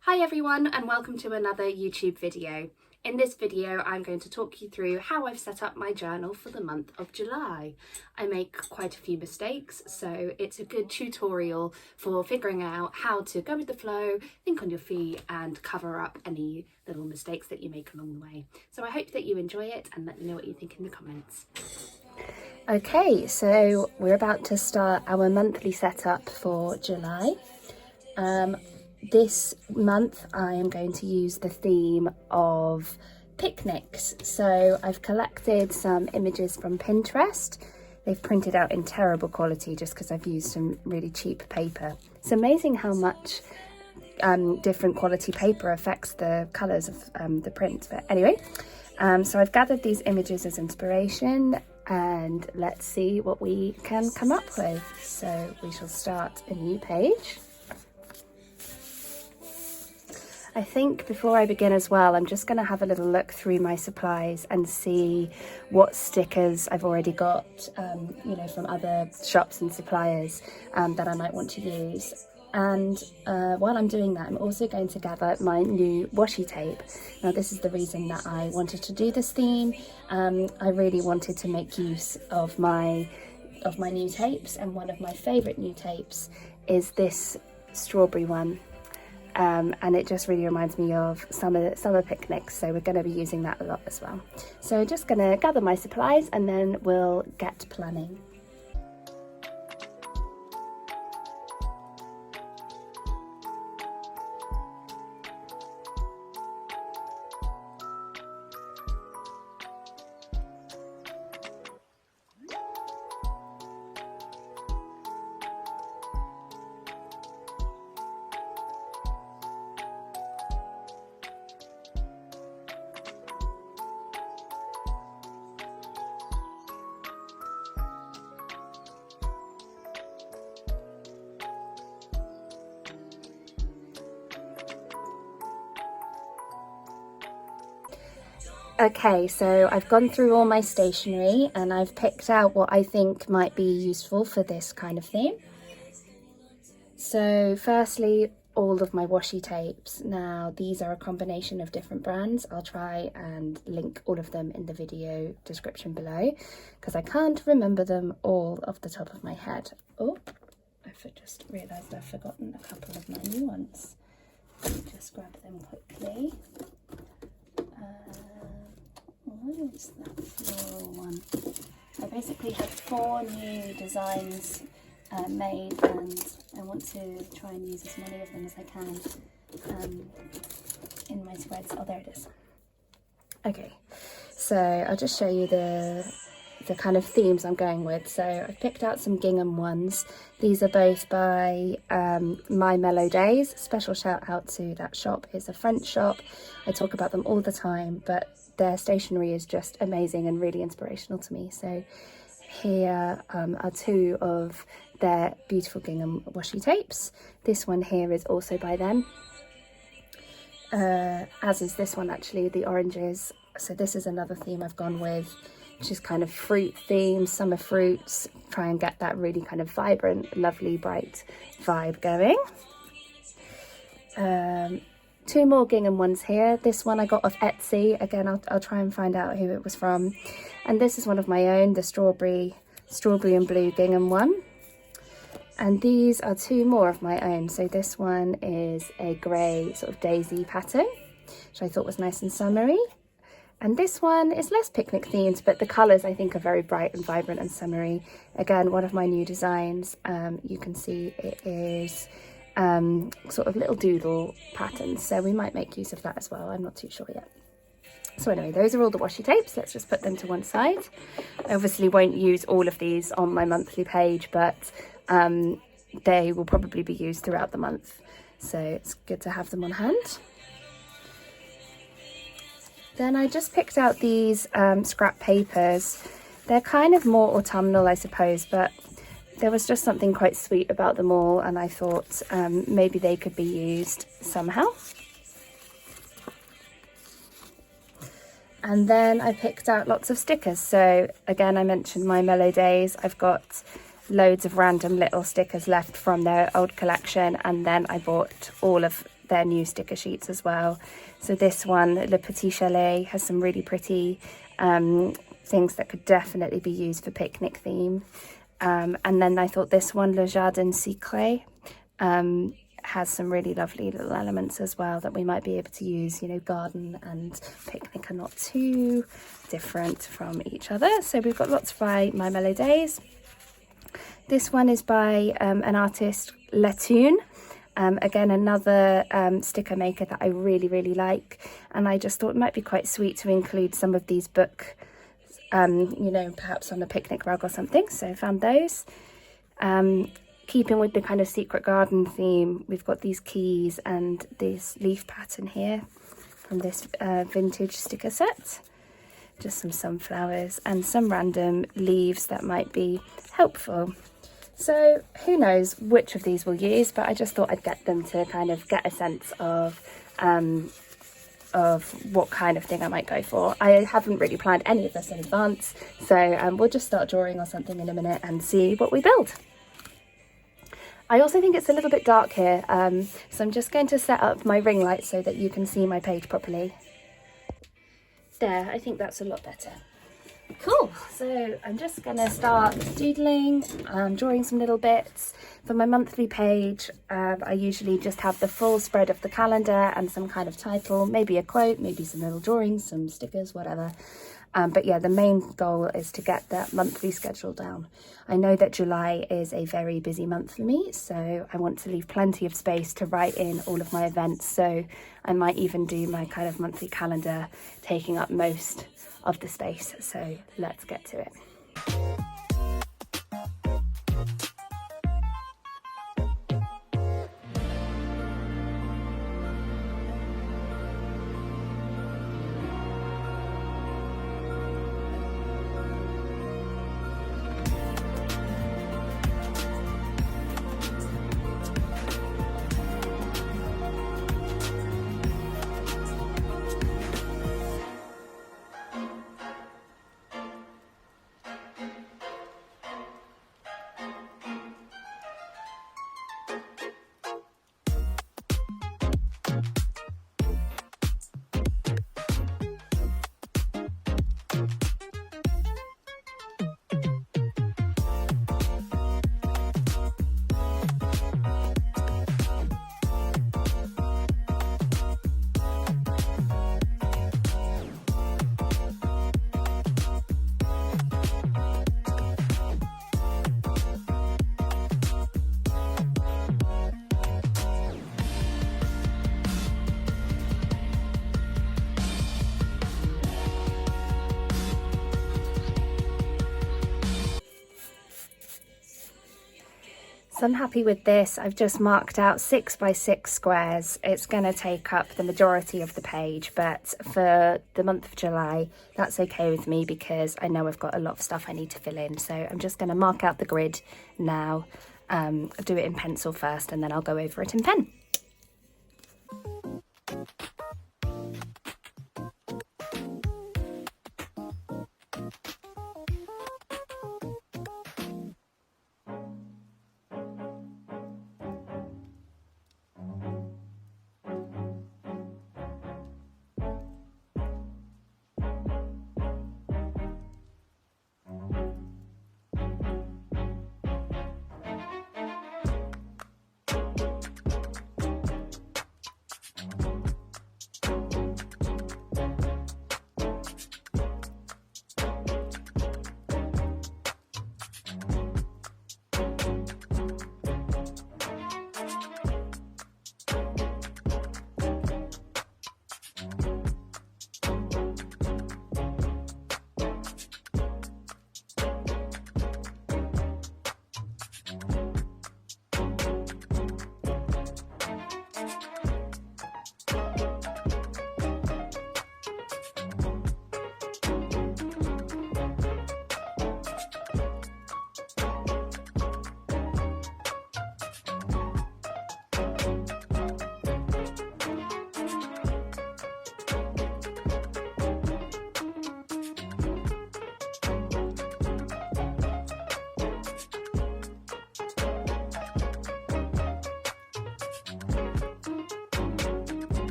Hi everyone, and welcome to another YouTube video. In this video I'm going to talk you through how I've set up my journal for the month of July. I make quite a few mistakes, so it's a good tutorial for figuring out how to go with the flow, think on your feet and cover up any little mistakes that you make along the way. So I hope that you enjoy it and let me know what you think in the comments. Okay, so we're about to start our monthly setup for July. This month I am going to use the theme of picnics. So I've collected some images from Pinterest. They've printed out in terrible quality just because I've used some really cheap paper. It's amazing how much different quality paper affects the colours of the print. But anyway, so I've gathered these images as inspiration and let's see what we can come up with. So we shall start a new page. I think before I begin as well, I'm just going to have a little look through my supplies and see what stickers I've already got, from other shops and suppliers that I might want to use. And while I'm doing that, I'm also going to gather my new washi tape. Now this is the reason that I wanted to do this theme. I really wanted to make use of my new tapes, and one of my favourite new tapes is this strawberry one. And it just really reminds me of summer picnics, so we're going to be using that a lot as well. So just going to gather my supplies and then we'll get planning. Okay, so I've gone through all my stationery and I've picked out what I think might be useful for this kind of theme. So firstly, all of my washi tapes. Now these are a combination of different brands. I'll try and link all of them in the video description below because I can't remember them all off the top of my head. Oh, I've just realised I've forgotten a couple of my new ones. Let me just grab them quickly. What is that floral one? I basically had 4 new designs made, and I want to try and use as many of them as I can in my spreads. Oh, there it is. Okay, so I'll just show you the kind of themes I'm going with. So I've picked out some gingham ones. These are both by My Mellow Days. Special shout out to that shop. It's a French shop. I talk about them all the time, but their stationery is just amazing and really inspirational to me. So here are 2 of their beautiful gingham washi tapes. This one here is also by them, as is this one actually, the oranges. So this is another theme I've gone with, which is kind of fruit theme, summer fruits. Try and get that really kind of vibrant, lovely, bright vibe going. 2 more gingham ones here. This one I got off Etsy. Again, I'll try and find out who it was from. And this is one of my own, the strawberry and blue gingham one. And these are 2 more of my own. So this one is a grey sort of daisy pattern, which I thought was nice and summery. And this one is less picnic themed, but the colours I think are very bright and vibrant and summery. Again, one of my new designs. You can see it is sort of little doodle patterns, so we might make use of that as well. I'm not too sure yet. So anyway, those are all the washi tapes. Let's just put them to one side. I obviously won't use all of these on my monthly page, but they will probably be used throughout the month, so it's good to have them on hand. Then I just picked out these scrap papers. They're kind of more autumnal, I suppose, but there was just something quite sweet about them all, and I thought maybe they could be used somehow. And then I picked out lots of stickers. So again, I mentioned My Mellow Days. I've got loads of random little stickers left from their old collection, and then I bought all of their new sticker sheets as well. So this one, Le Petit Chalet, has some really pretty things that could definitely be used for picnic theme. And then I thought this one, Le Jardin Secret, has some really lovely little elements as well that we might be able to use. You know, garden and picnic are not too different from each other. So we've got lots by My Mellow Days. This one is by an artist, Latoon. Again, another sticker maker that I really like. And I just thought it might be quite sweet to include some of these book, you know, perhaps on a picnic rug or something. So I found those. Keeping with the kind of secret garden theme, we've got these keys and this leaf pattern here from this vintage sticker set. Just some sunflowers and some random leaves that might be helpful. So who knows which of these we'll use, but I just thought I'd get them to kind of get a sense of what kind of thing I might go for. I haven't really planned any of this in advance, so we'll just start drawing or something in a minute and see what we build. I also think it's a little bit dark here, so I'm just going to set up my ring light so that you can see my page properly. There, I think that's a lot better. Cool, so I'm just going to start doodling, drawing some little bits. For my monthly page, I usually just have the full spread of the calendar and some kind of title, maybe a quote, maybe some little drawings, some stickers, whatever. But yeah, the main goal is to get that monthly schedule down. I know that July is a very busy month for me, so I want to leave plenty of space to write in all of my events. So I might even do my kind of monthly calendar taking up most of the space. So let's get to it. So I'm happy with this. I've just marked out 6 by 6 squares. It's going to take up the majority of the page, but for the month of July, that's okay with me because I know I've got a lot of stuff I need to fill in. So I'm just going to mark out the grid now, do it in pencil first, and then I'll go over it in pen.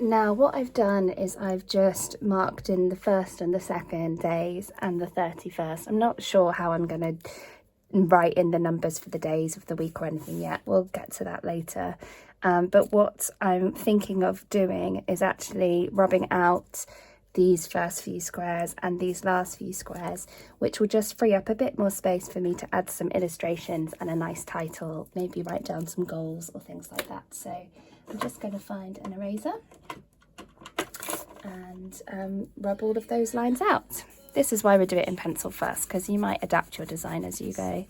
Now what I've done is I've just marked in the 1st and the 2nd days and the 31st. I'm not sure how I'm going to write in the numbers for the days of the week or anything yet. We'll get to that later. But what I'm thinking of doing is actually rubbing out these first few squares and these last few squares, which will just free up a bit more space for me to add some illustrations and a nice title, maybe write down some goals or things like that. So I'm just going to find an eraser and rub all of those lines out. This is why we do it in pencil first, because you might adapt your design as you go.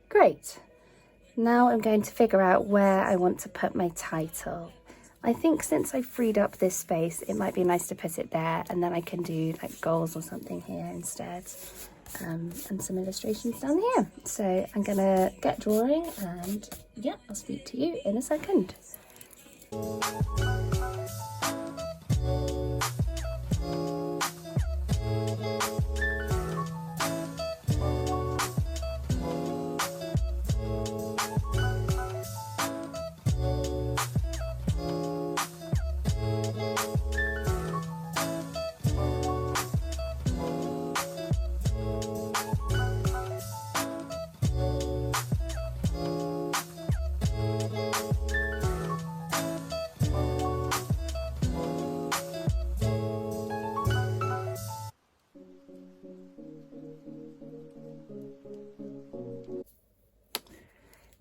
Great. Now I'm going to figure out where I want to put my title. I think since I've freed up this space, it might be nice to put it there, and then I can do like goals or something here instead, and some illustrations down here. So I'm gonna get drawing, and yeah, I'll speak to you in a second.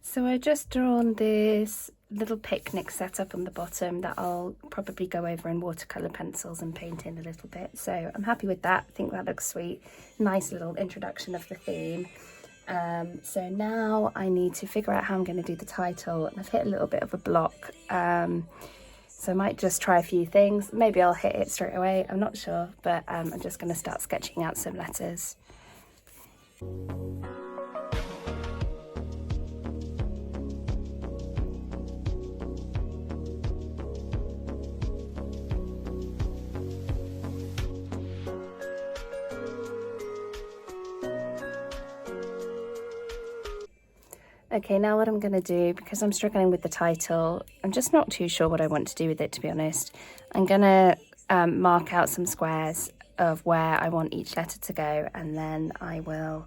So I've just drawn this little picnic setup on the bottom that I'll probably go over in watercolour pencils and paint in a little bit. So I'm happy with that. I think that looks sweet. Nice little introduction of the theme. So now I need to figure out how I'm going to do the title, and I've hit a little bit of a block. So I might just try a few things. Maybe I'll hit it straight away. I'm not sure, but I'm just going to start sketching out some letters. Okay, now what I'm going to do, because I'm struggling with the title, I'm just not too sure what I want to do with it, to be honest. I'm going to mark out some squares of where I want each letter to go, and then I will...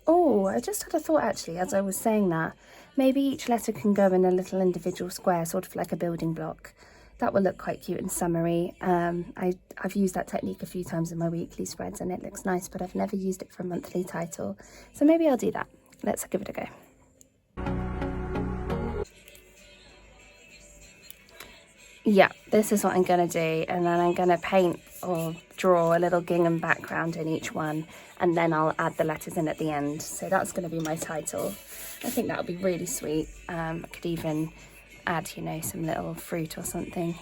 Oh, I just had a thought actually as I was saying that. Maybe each letter can go in a little individual square, sort of like a building block. That will look quite cute and summery. I've used that technique a few times in my weekly spreads and it looks nice, but I've never used it for a monthly title. So maybe I'll do that. Let's give it a go. Yeah, this is what I'm going to do, and then I'm going to paint or draw a little gingham background in each one, and then I'll add the letters in at the end. So that's going to be my title. I think that'll be really sweet. I could even add, you know, some little fruit or something.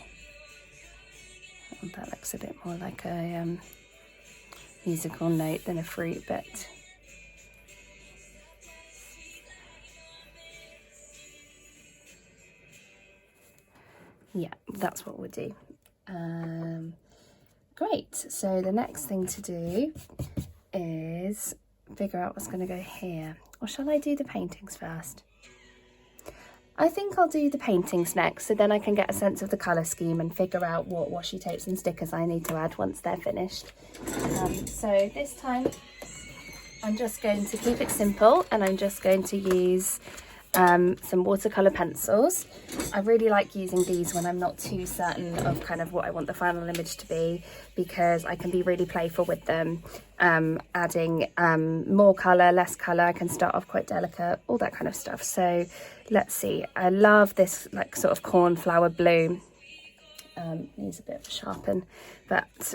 That looks a bit more like a musical note than a fruit, but... yeah, that's what we'll do. Great, so the next thing to do is figure out what's going to go here. Or shall I do the paintings first? I think I'll do the paintings next, so then I can get a sense of the colour scheme and figure out what washi tapes and stickers I need to add once they're finished. So this time I'm just going to keep it simple, and I'm just going to use some watercolour pencils. I really like using these when I'm not too certain of kind of what I want the final image to be, because I can be really playful with them, adding more colour, less colour. I can start off quite delicate, all that kind of stuff. So let's see, I love this like sort of cornflower blue. needs a bit of a sharpen, but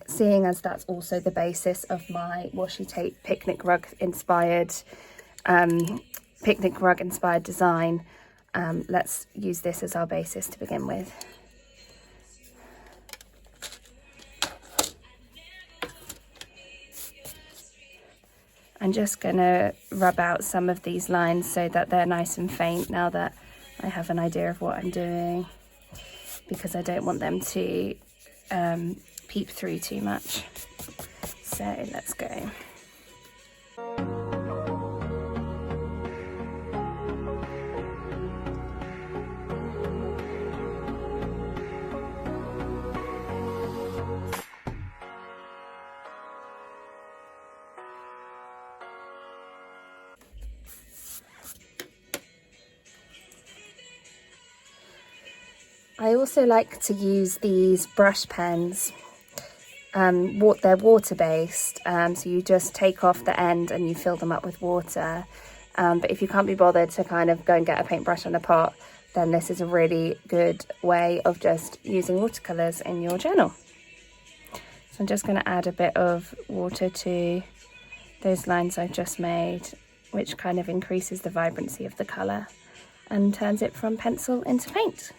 seeing as that's also the basis of my washi tape picnic rug inspired design, let's use this as our basis to begin with. I'm just going to rub out some of these lines so that they're nice and faint now that I have an idea of what I'm doing, because I don't want them to peep through too much. So let's go. I also like to use these brush pens. They're water-based, so you just take off the end and you fill them up with water. But if you can't be bothered to kind of go and get a paintbrush and a pot, then this is a really good way of just using watercolours in your journal. So I'm just going to add a bit of water to those lines I've just made, which kind of increases the vibrancy of the colour and turns it from pencil into paint.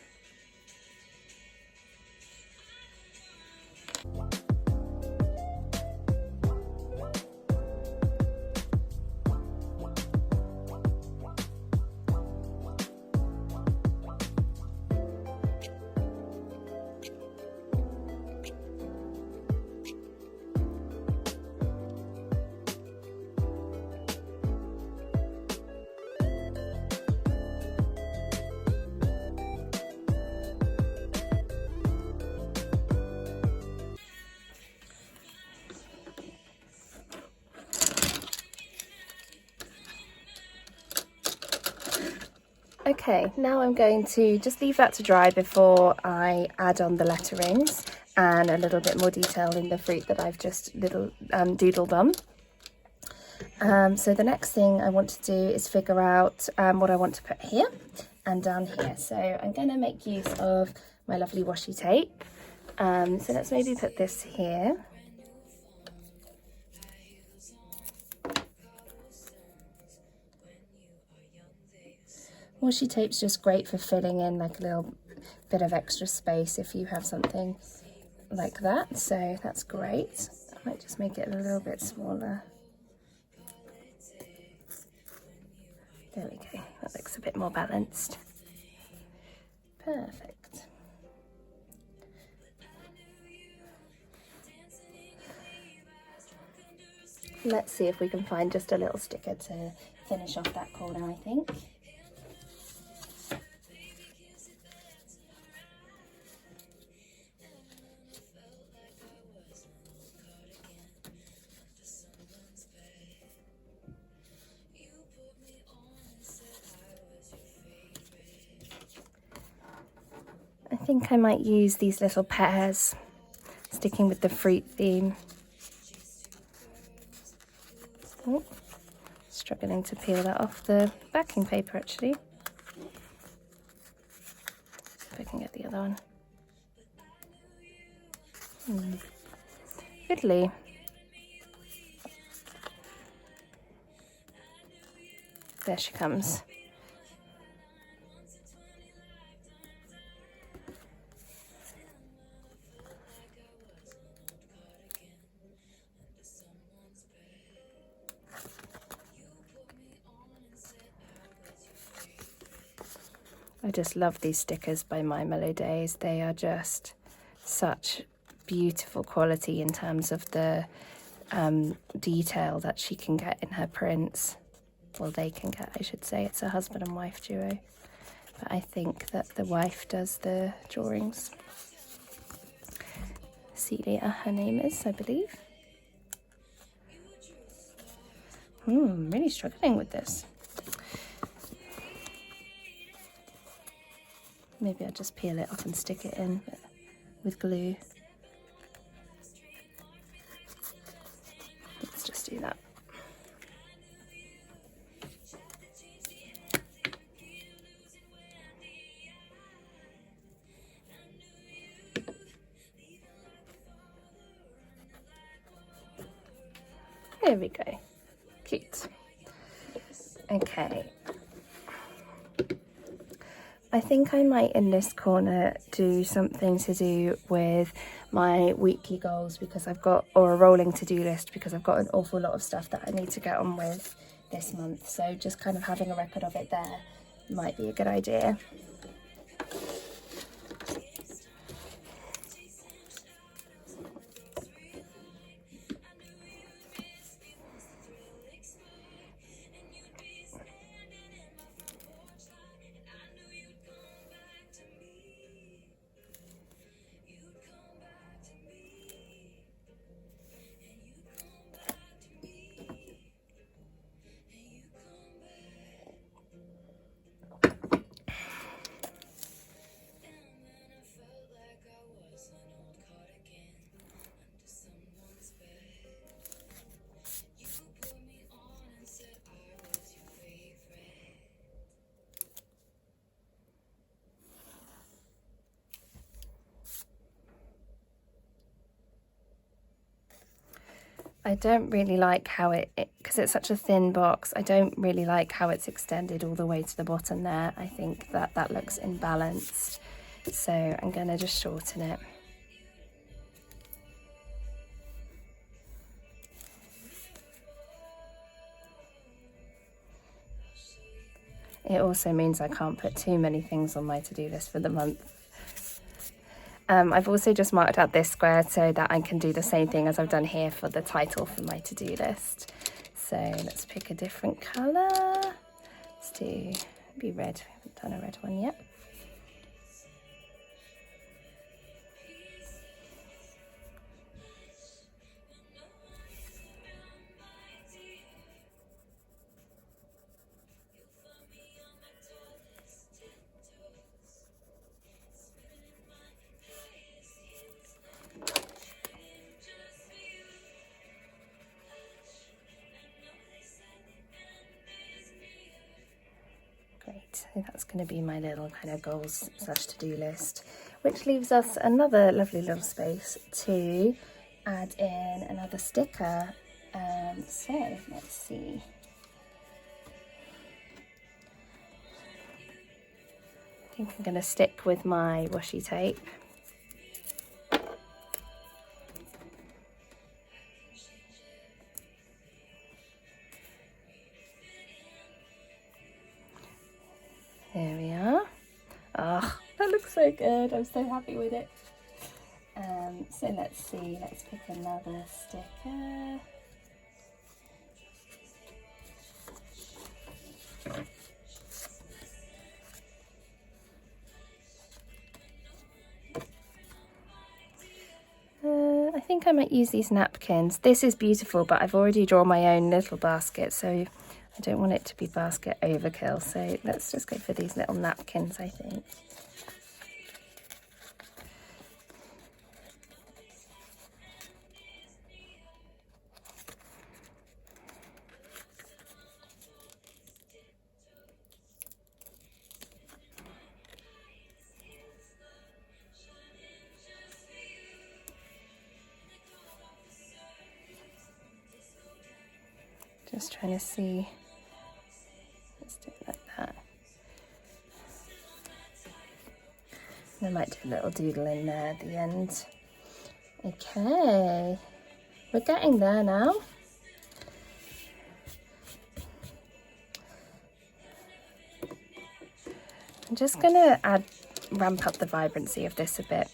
Okay, now I'm going to just leave that to dry before I add on the letterings and a little bit more detail in the fruit that I've just doodled on. So the next thing I want to do is figure out what I want to put here and down here. So I'm going to make use of my lovely washi tape. So let's maybe put this here. Washi tape's just great for filling in like a little bit of extra space if you have something like that, so that's great. I might just make it a little bit smaller. There we go, that looks a bit more balanced. Perfect. Let's see if we can find just a little sticker to finish off that corner, I think. I think I might use these little pears, sticking with the fruit theme. Oh, struggling to peel that off the backing paper actually. If I can get the other one. Goodly. There she comes. I just love these stickers by My Mellow Days. They are just such beautiful quality in terms of the detail that she can get in her prints. Well, they can get, I should say. It's a husband and wife duo. But I think that the wife does the drawings. Celia, her name is, I believe. I'm really struggling with this. Maybe I'll just peel it off and stick it in with glue. Let's just do that. There we go. Cute. Okay. I think I might in this corner do something to do with my weekly goals, because I've got, or a rolling to-do list, because I've got an awful lot of stuff that I need to get on with this month. So just kind of having a record of it there might be a good idea. I don't really like how because it's such a thin box, I don't really like how it's extended all the way to the bottom there. I think that that looks imbalanced. So I'm going to just shorten it. It also means I can't put too many things on my to-do list for the month. I've also just marked out this square so that I can do the same thing as I've done here for the title for my to-do list. So let's pick a different colour. Let's do maybe red. I haven't done a red one yet. So that's going to be my little kind of goals / to-do list, which leaves us another lovely little space to add in another sticker. So let's see. I think I'm going to stick with my washi tape. There we are. Oh, that looks so good. I'm so happy with it. So let's see. Let's pick another sticker. I think I might use these napkins. This is beautiful, but I've already drawn my own little basket, so I don't want it to be basket overkill. So let's just go for these little napkins, I think. Just trying to see. Let's do it like that. I might do a little doodle in there at the end. Okay, we're getting there now. I'm just gonna ramp up the vibrancy of this a bit.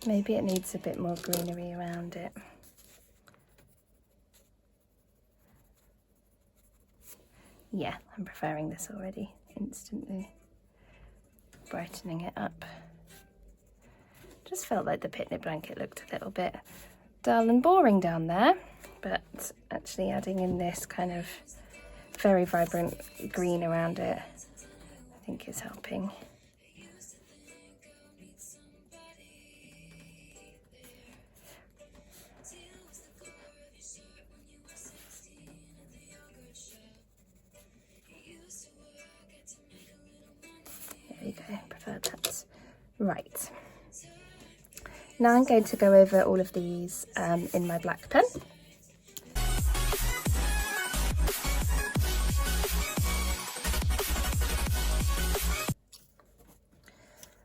Maybe it needs a bit more greenery around it. Yeah, I'm preferring this already, instantly brightening it up. Just felt like the picnic blanket looked a little bit dull and boring down there, but actually adding in this kind of very vibrant green around it, I think is helping. Right. Now I'm going to go over all of these in my black pen.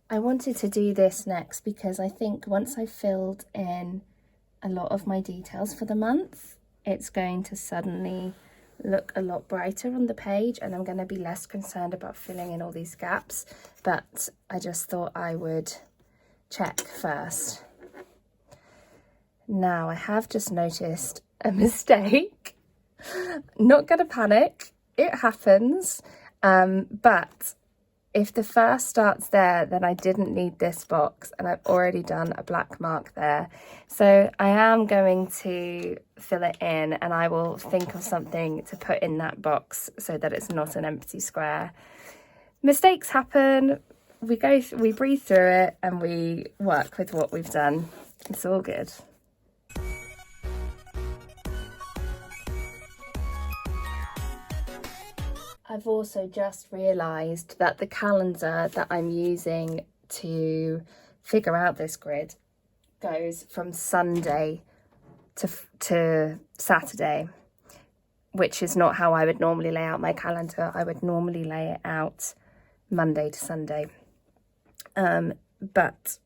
I wanted to do this next because I think once I've filled in a lot of my details for the month, it's going to suddenly look a lot brighter on the page and I'm going to be less concerned about filling in all these gaps. But I just thought I would check first. Now I have just noticed a mistake. Not gonna panic, it happens, but if the first starts there, then I didn't need this box and I've already done a black mark there. So I am going to fill it in and I will think of something to put in that box so that it's not an empty square. Mistakes happen, we breathe through it and we work with what we've done. It's all good. I've also just realised that the calendar that I'm using to figure out this grid goes from Sunday to Saturday, which is not how I would normally lay out my calendar. I would normally lay it out Monday to Sunday. But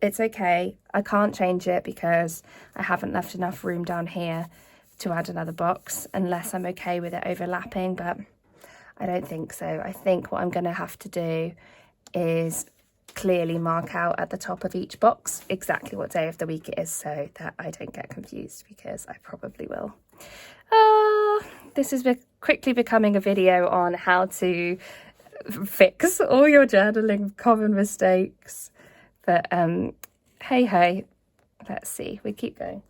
it's okay. I can't change it because I haven't left enough room down here to add another box unless I'm okay with it overlapping, but I don't think so. I think what I'm going to have to do is clearly mark out at the top of each box exactly what day of the week it is so that I don't get confused, because I probably will. This is quickly becoming a video on how to fix all your journaling common mistakes. But hey, let's see. We keep going.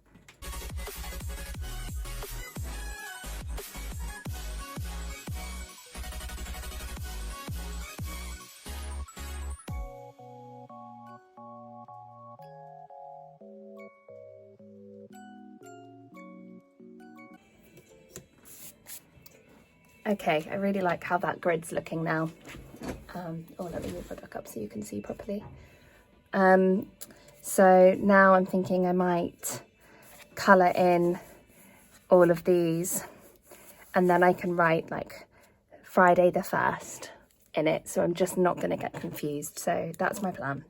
Okay, I really like how that grid's looking now. Let me move my book up so you can see properly. So now I'm thinking I might colour in all of these and then I can write like Friday the 1st in it, so I'm just not going to get confused. So that's my plan.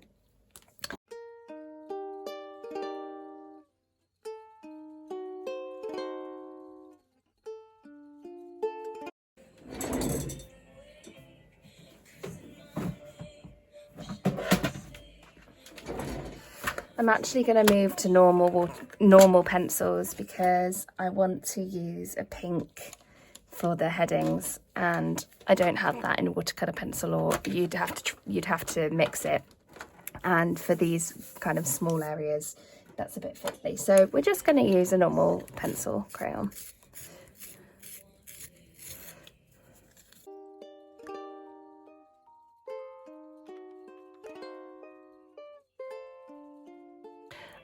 I'm actually going to move to normal pencils because I want to use a pink for the headings, and I don't have that in watercolor pencil, or you'd have to mix it. And for these kind of small areas, that's a bit fiddly. So we're just going to use a normal pencil crayon.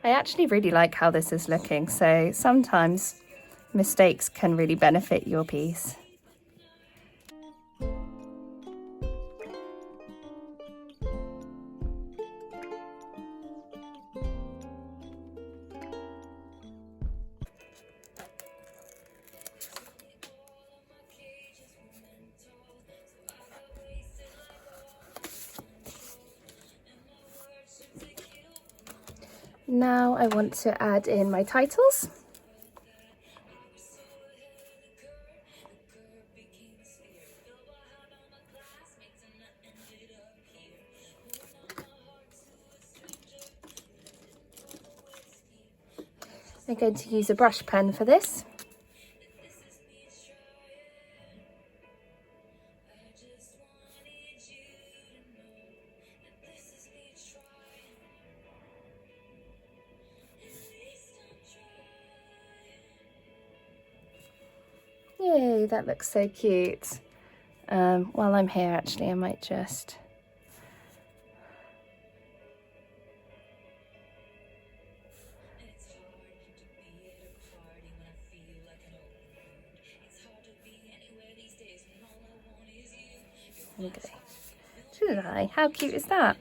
I actually really like how this is looking, so sometimes mistakes can really benefit your piece. Now I want to add in my titles. I'm going to use a brush pen for this. Yay, that looks so cute. While I'm here, actually, I might just... Okay. Should I? How cute is that?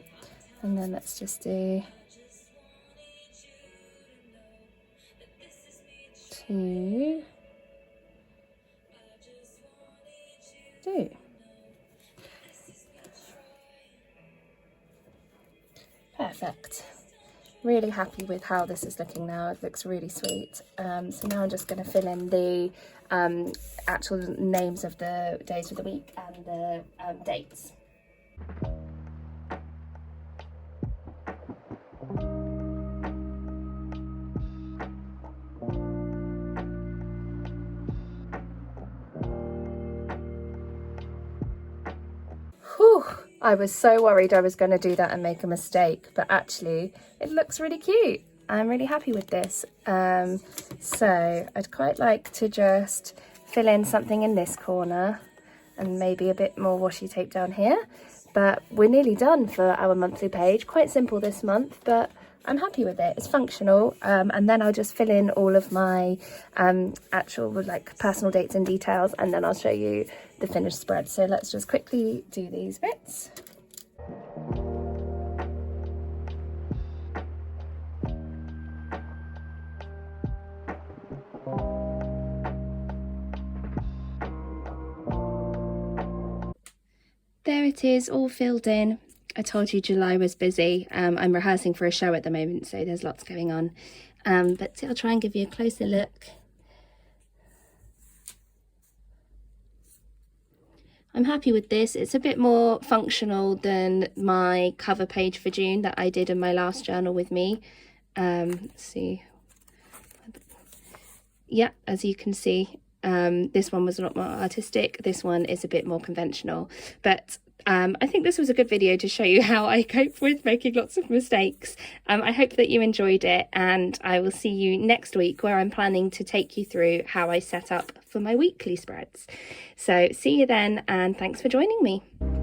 And then let's just do 2, 2. Perfect. Really happy with how this is looking now. It looks really sweet. So now I'm just going to fill in the actual names of the days of the week and the dates. Whew, I was so worried I was going to do that and make a mistake, but actually it looks really cute. I'm really happy with this. So I'd quite like to just fill in something in this corner and maybe a bit more washi tape down here. But we're nearly done for our monthly page. Quite simple this month, but I'm happy with it. It's functional. And then I'll just fill in all of my actual like personal dates and details, and then I'll show you the finished spread. So let's just quickly do these bits. There it is, all filled in. I told you July was busy. I'm rehearsing for a show at the moment, so there's lots going on. But I'll try and give you a closer look. I'm happy with this. It's a bit more functional than my cover page for June that I did in my last journal with me. Let's see. Yeah, as you can see, this one was a lot more artistic. This one is a bit more conventional, but I think this was a good video to show you how I cope with making lots of mistakes. I hope that you enjoyed it, and I will see you next week where I'm planning to take you through how I set up for my weekly spreads. So see you then, and thanks for joining me.